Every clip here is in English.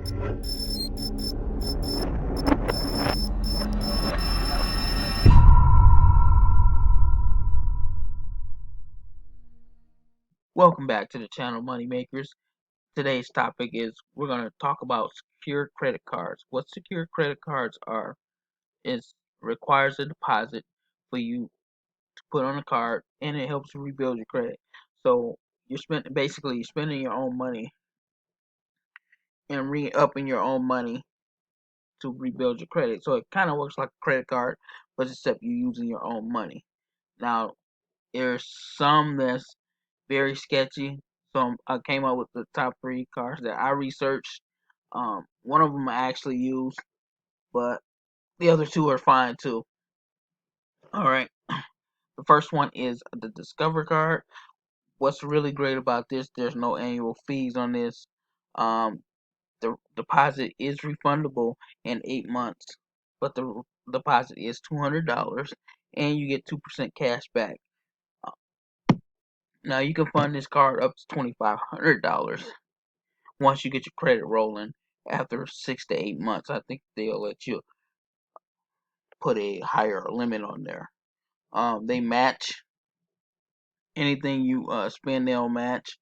Welcome back to the channel, Money Makers. Today's topic is we're going to talk about secure credit cards. What secure credit cards are is requires a deposit for you to put on a card, and it helps you rebuild your credit. So you're spending your own money and re-upping your own money to rebuild your credit. So it kind of works like a credit card, but except you're using your own money. Now there's some that's very sketchy. So I came up with the top 3 cards that I researched. One of them I actually used, but the other 2 are fine too. All right. The first one is the Discover card. What's really great about this? There's no annual fees on this. The deposit is refundable in 8 months, but the deposit is $200, and you get 2% cash back. Now you can fund this card up to $2,500 once you get your credit rolling after 6 to 8 months. I think they'll let you put a higher limit on there. They match anything you spend. They'll match,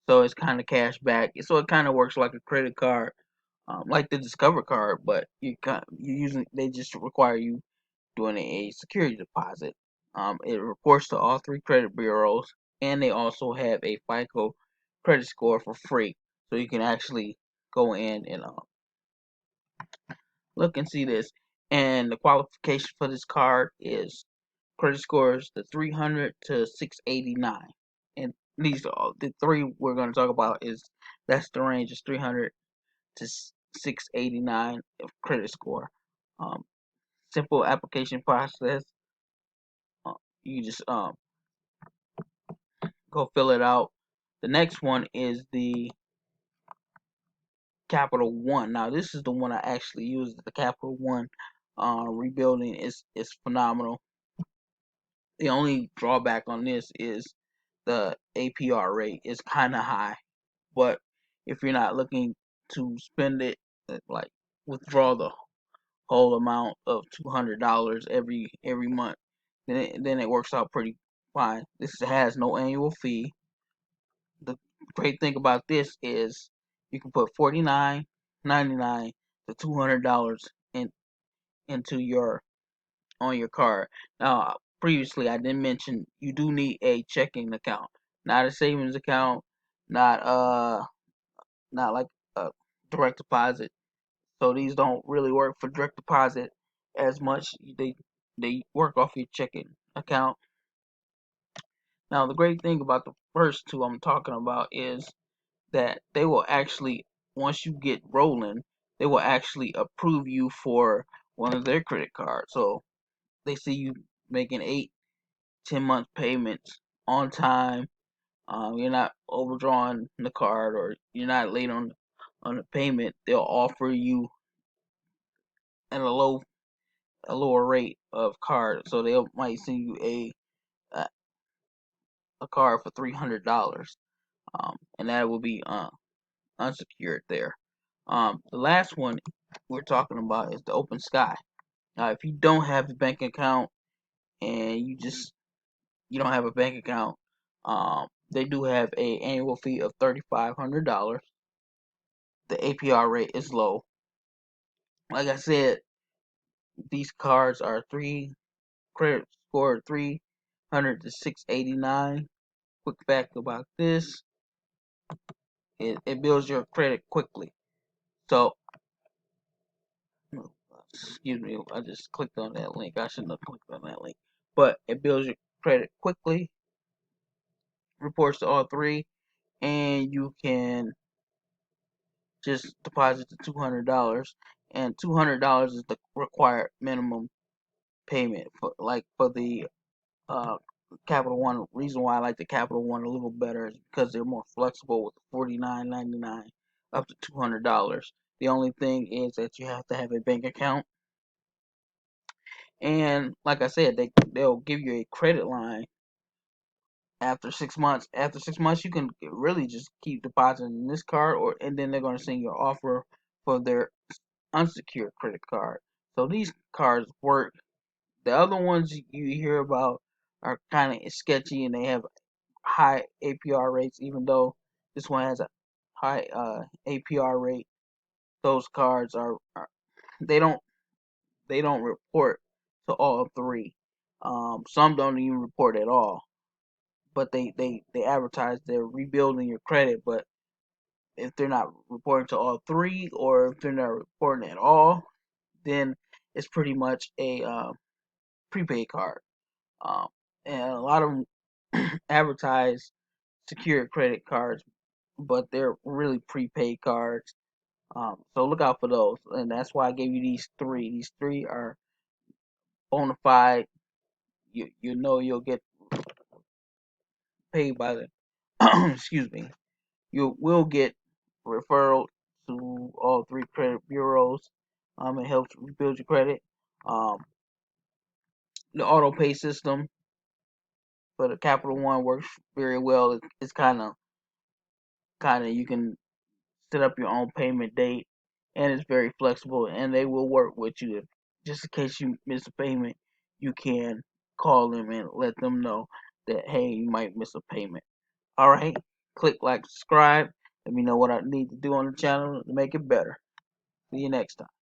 so it's kind of cash back. So it kind of works like a credit card, like the Discover card, but you using they just require you doing a security deposit. It reports to all 3 credit bureaus, and they also have a FICO credit score for free, so you can actually go in and look and see this. And the qualification for this card is credit scores the 300 to 689. And these are all the 3 we're going to talk about. That's the range is 300 to 689 of credit score. Um, Simple application process. You just go fill it out. The next one is the Capital One. Now this is the one I actually used. The Capital One rebuilding is phenomenal. The only drawback on this is the APR rate is kind of high, but if you're not looking to spend it, like withdraw the whole amount of $200 every month, then it works out pretty fine. This has no annual fee. The great thing about this is you can put $49.99 to $200 into your on your card. Now, previously I didn't mention you do need a checking account, not a savings account, not not like a direct deposit. So these don't really work for direct deposit as much. They work off your checking account. Now, the great thing about the first 2 I'm talking about is that they will actually, once you get rolling, they will actually approve you for one of their credit cards. So they see you making 8-10 month payments on time. You're not overdrawing the card, or you're not late on the payment. They'll offer you at a lower rate of card. So they might send you a, a card for $300, and that will be unsecured there. The last one we're talking about is the OpenSky. Now, if you don't have a bank account and you don't have a bank account, they do have a annual fee of $3,500. The APR rate is low. Like I said, these cards are credit score 300 to 689. Quick fact about this: it builds your credit quickly. So, excuse me, I just clicked on that link. I shouldn't have clicked on that link. But it builds your credit quickly, reports to all 3, and you can just deposit the $200, and $200 is the required minimum payment for the uh, Capital One. Reason why I like the Capital One a little better is because they're more flexible with $49.99 up to $200. The only thing is that you have to have a bank account, and like I said, they'll give you a credit line after 6 months. After 6 months, you can really just keep depositing this card, and then they're going to send you an offer for their unsecured credit card. So these cards work. The other ones you hear about are kind of sketchy and they have high APR rates, even though this one has a high APR rate. Those cards are they don't they don't report to all three. Some don't even report at all. But they advertise they're rebuilding your credit, but if they're not reporting to all three or if they're not reporting at all, then it's pretty much a prepaid card. Um, and a lot of them advertise secured credit cards, but they're really prepaid cards. So look out for those, and that's why I gave you these three. These three are bona fide. You know you'll get paid by the excuse me. You will get referral to all three credit bureaus. It helps rebuild your credit. Um, the auto pay system for the Capital One works very well. It's kind of you can set up your own payment date, and it's very flexible. And they will work with you. If, just in case you miss a payment, you can call them and let them know that hey, you might miss a payment. All right, click like, subscribe. Let me know what I need to do on the channel to make it better. See you next time.